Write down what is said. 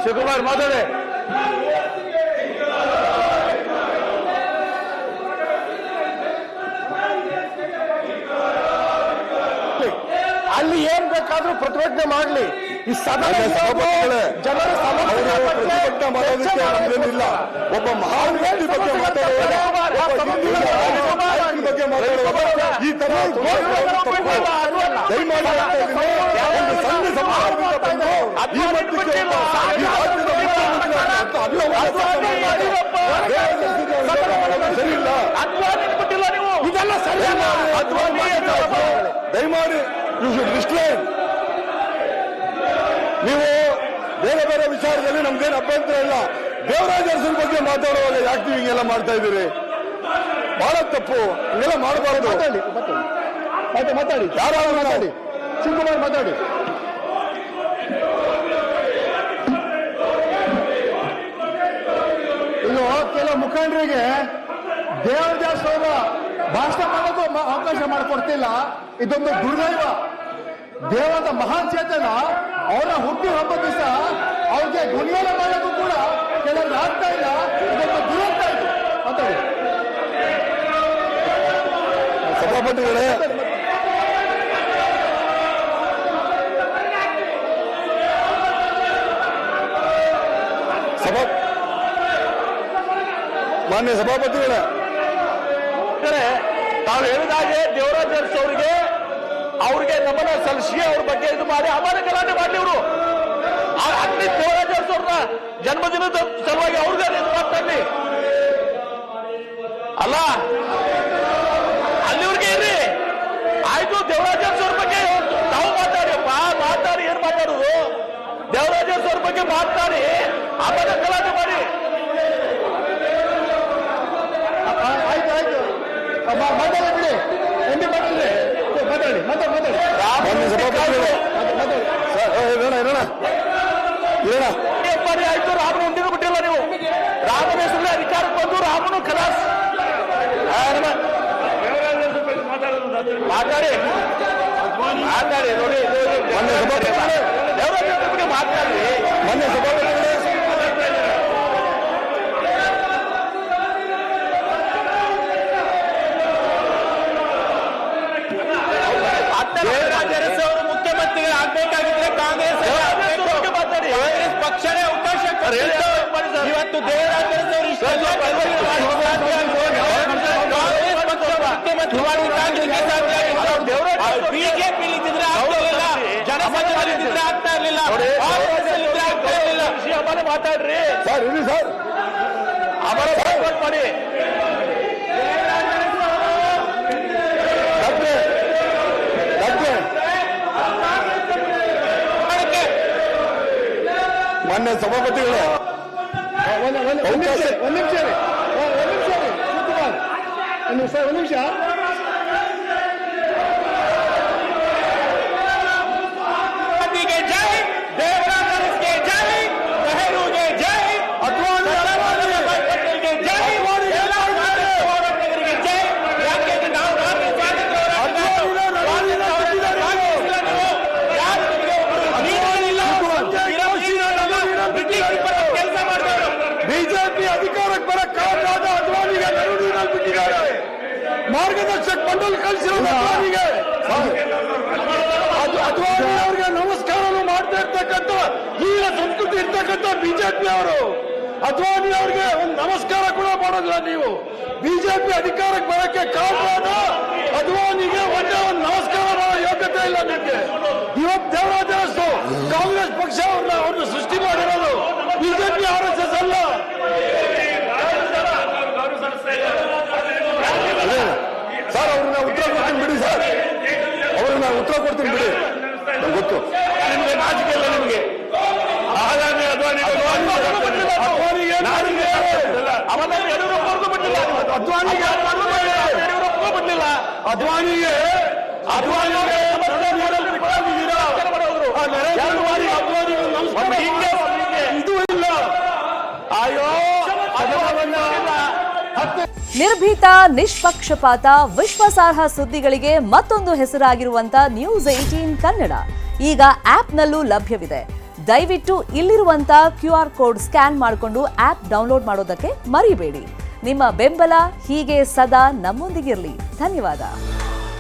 ಶಿವಕುಮಾರ್ ಮಾತಾಡಿ. ಅಲ್ಲಿ ಏನ್ ಬೇಕಾದ್ರೂ ಪ್ರತಿಭಟನೆ ಮಾಡ್ಲಿ. ಈ ಸದನ ಜನರ ಪ್ರತಿಭಟನೆ ಮಾಡೋದಕ್ಕೆ ನಮ್ದೇನಿಲ್ಲ. ಒಬ್ಬ ಮಹಾನ್ ವ್ಯಕ್ತಿ ಬಗ್ಗೆ ಮಾತಾಡುವಾಗ ಬಗ್ಗೆ ಮಾತಾಡುವಾಗ ಈ ತರ ದಯಮಾಡಿ ಒಂದು ಸಣ್ಣ ಸಮಾಜದಿಂದ ಬಂದು ಈ ಮಟ್ಟಿಗೆ ಸರಿ ಇಲ್ಲ. ಇದೆಲ್ಲ ಸರಿ. ದಯಮಾಡಿ ರಿಸ್ಟ್ರೈನ್. ನೀವು ಬೇರೆ ಬೇರೆ ವಿಚಾರದಲ್ಲಿ ನಮ್ದೇನು ಅಭ್ಯಂತರ ಇಲ್ಲ. ದೇವರಾಜ ಅರಸರ ಬಗ್ಗೆ ಮಾತಾಡುವಾಗ ಯಾಕೆ ಹಿಂಗೆಲ್ಲ ಮಾಡ್ತಾ ಇದ್ದೀರಿ? ಬಹಳ ತಪ್ಪು. ಹಿಂಗೆಲ್ಲ ಮಾಡಬಾರದು. ಮಾತಾಡಿ ಯಾರು ಮಾತಾಡಿ. ಶಿವಕುಮಾರ್ ಮಾತಾಡಿ. ಇದು ಕೆಲವು ಮುಖಂಡರಿಗೆ ದೇವದಾಸ್ ಅವರ ಭಾಷಣ ಮಾಡೋದು ಅವಕಾಶ ಮಾಡಿಕೊಡ್ತಿಲ್ಲ. ಇದೊಂದು ದುರ್ದೈವ. ದೇವದ ಮಹಾನ್ ಚೇತನ ಅವರ ಹುಟ್ಟು ಹಬ್ಬದ ದಿವಸ ಅವ್ರಿಗೆ ಗುಣಿಯಾಲ ಮಾಡೋದು ಕೂಡ ಕೆಲವರು ಆಗ್ತಾ ಇಲ್ಲ. ಇದೊಂದು ದುರಂತ ಇದು. ಮಾತಾಡಿ ಸಭಾಪತಿಗಳೇ, ಮಾನ್ಯ ಸಭಾಪತಿಗಳೇ, ತಾವು ಹೇಳಿದಾಗೆ ದೇವರಾಜ ಅರಸು ಅವ್ರಿಗೆ ನಮನ ಸಲ್ಲಿಸಿ ಅವ್ರ ಬಗ್ಗೆ ಇದು ಮಾಡಿ ಆಮೇಲೆ ಗಲಾಟೆ ಮಾಡ್ಲಿ. ಇವರು ಅಗ್ನಿ ದೇವರಾಜ ಅರಸು ಅವ್ರನ್ನ ಜನ್ಮದಿನದ ಸಲುವಾಗಿ ಅವ್ರಿಗೆ ಇದು ಮಾತಾಡ್ಲಿ ಅಲ್ಲ. ಅಲ್ಲಿವ್ರಿಗೆ ಇರ್ರಿ. ಆಯ್ತು, ದೇವರಾಜ ಅರಸು ಅವ್ರ ಬಗ್ಗೆ ತಾವು ಮಾತಾಡಿಯಪ್ಪ. ಮಾತಾಡಿ ಏನ್ ಮಾತಾಡುದು? ದೇವರಾಜ ಅರಸು ಅವ್ರ ಬಗ್ಗೆ ಮಾತಾಡಿ ಆಮೇಲೆ ಗಲಾಟೆ ಮಾಡಿ. ಆಯ್ತು ಆಯ್ತು ಮಾತಾಡಿ ಬಿಡಿ. ಎಂಡಿ ಮಾತಾಡಿ. ಮಾತಾಡಿ ಮಾತಾಡಿ ಮಾತಾಡಿ. ಆಯ್ತು, ರಾಮನ ಉಂಡಿನೂ ಬಿಟ್ಟಿಲ್ಲ ನೀವು. ರಾಮನ ಹೆಸರಲ್ಲಿ ಅಧಿಕಾರಕ್ಕೆ ಬಂದು ರಾಮನು ಖಲಾಸ್. ಮಾತಾಡಿ ಮಾತಾಡಿ ನೋಡಿ. ದೇವರಾಜ ಬಗ್ಗೆ ಮಾತಾಡಿ. ಮಾನ್ಯ ಸಭಾಪತಿಗಳೇ, ದೇವರಾಜ ಅರಸು ಅವರು ಮುಖ್ಯಮಂತ್ರಿಗಳು ಆಗ್ಬೇಕಾಗಿದ್ರೆ ಕಾಂಗ್ರೆಸ್ ಮಾತಾಡಿ. ಕಾಂಗ್ರೆಸ್ ಪಕ್ಷನೇ ಅವಕಾಶ. ಇವತ್ತು ದೇವರಾಜ ಅರಸು ಅವರು ಬಿಜೆಪಿ ಇದ್ದಿದ್ರೆ ಆಗ್ತಿರ್ಲಿಲ್ಲ, ಜನಸಂಘ ಆಗ್ತಾ ಇರ್ಲಿಲ್ಲ, ಆಗ್ತಾ ಇರ್ಲಿಲ್ಲ. ಅಮರ ಮಾತಾಡ್ರಿ ಸರ್. ಇರಿ ಸರ್, ಅಮರ ಮಾಡಿ. ಮಾನ್ಯ ಸಭಾಪತಿಗಳೇ, ಒಂದು ನಿಮಿಷ ಗಾಂಧಿಗೆ ಜೈ, ದೇವರಾಜ ಅರಸುಗೆ ಜೈ, ನೆಹರೂಗೆ ಜೈ, ಪಟೇಲ್ಗೆ ಜೈ, ಹೋರಾಟಗಾರರಿಗೆ ಜೈ. ಯಾಕೆಂದ್ರೆ ನಾವು ಕೆಲಸ ಮಾಡ್ತಾರೆ. ಬಿಜೆಪಿ ಅಧಿಕಾರಕ್ಕೆ ಬರಕ್ಕಾಗದ ಅದ್ವಾನಿಗೆ ನೆರವಿನಲ್ಲಿ ಬಿಟ್ಟಿದ್ದಾರೆ. ಮಾರ್ಗದರ್ಶಕ ಮಂಡಳಿ ಕಳಿಸಿರೋದು ಅದ್ವಾನಿಗೆ. ಅದ್ವಾನಿ ಅವರಿಗೆ ನಮಸ್ಕಾರನೂ ಮಾಡ್ತಾ ಇರ್ತಕ್ಕಂಥ ಈಗ ಸಂಸ್ಕೃತಿ ಇರ್ತಕ್ಕಂಥ ಬಿಜೆಪಿ ಅವರು ಅದ್ವಾನಿ ಅವ್ರಿಗೆ ಒಂದು ನಮಸ್ಕಾರ ಕೂಡ ಮಾಡೋದಿಲ್ಲ. ನೀವು ಬಿಜೆಪಿ ಅಧಿಕಾರಕ್ಕೆ ಬರಕ್ಕೆ ಕಾರಣವಾದ ಅದ್ವಾನಿಗೆ ಒಂದೇ ಒಂದು ನಮಸ್ಕಾರ ಮಾಡೋ ಯೋಗ್ಯತೆ ಇಲ್ಲ ನಿಮಗೆ. ಇವತ್ತು ದೇವರಾಜ ಅರಸು ಕಾಂಗ್ರೆಸ್ ಪಕ್ಷ ಅವ್ರನ್ನ ಸೃಷ್ಟಿ ಮಾಡಿರೋದು, ಬಿಜೆಪಿ RSS ಅಲ್ಲ. ಸರ್, ಅವ್ರನ್ನ ಉತ್ತರ ಕೊಡ್ತೀನಿ ಬಿಡಿ. ಸರ್, ಅವ್ರನ್ನ ಉತ್ತರ ಕೊಡ್ತೀನಿ ಬಿಡಿ. ನಂಗೆ ಗೊತ್ತು ನಿಮಗೆ ನಾಚಿಕೆ ಇಲ್ಲ. ನಿಮಗೆ ಅವನಲ್ಲಿ ಯಡಿಯೂರಪ್ಪವ್ರಿಗೂ ಬಿಟ್ಟಿಲ್ಲ. ಅದ್ವಾನಿಗೆ ಬಿಟ್ಟಿಲ್ಲ. ಇದು ಇಲ್ಲ. ಅಯ್ಯೋ, ನಿರ್ಭೀತ, ನಿಷ್ಪಕ್ಷಪಾತ, ವಿಶ್ವಾಸಾರ್ಹ ಸುದ್ದಿಗಳಿಗೆ ಮತ್ತೊಂದು ಹೆಸರಾಗಿರುವಂತ ನ್ಯೂಸ್ 18 ಕನ್ನಡ ಈಗ ಆಪ್ನಲ್ಲೂ ಲಭ್ಯವಿದೆ. ದಯವಿಟ್ಟು ಇಲ್ಲಿರುವಂತ QR ಕೋಡ್ ಸ್ಕ್ಯಾನ್ ಮಾಡಿಕೊಂಡು ಆಪ್ ಡೌನ್ಲೋಡ್ ಮಾಡೋದಕ್ಕೆ ಮರಿಬೇಡಿ. ನಿಮ್ಮ ಬೆಂಬಲ ಹೀಗೆ ಸದಾ ನಮ್ಮೊಂದಿಗಿರಲಿ. ಧನ್ಯವಾದ.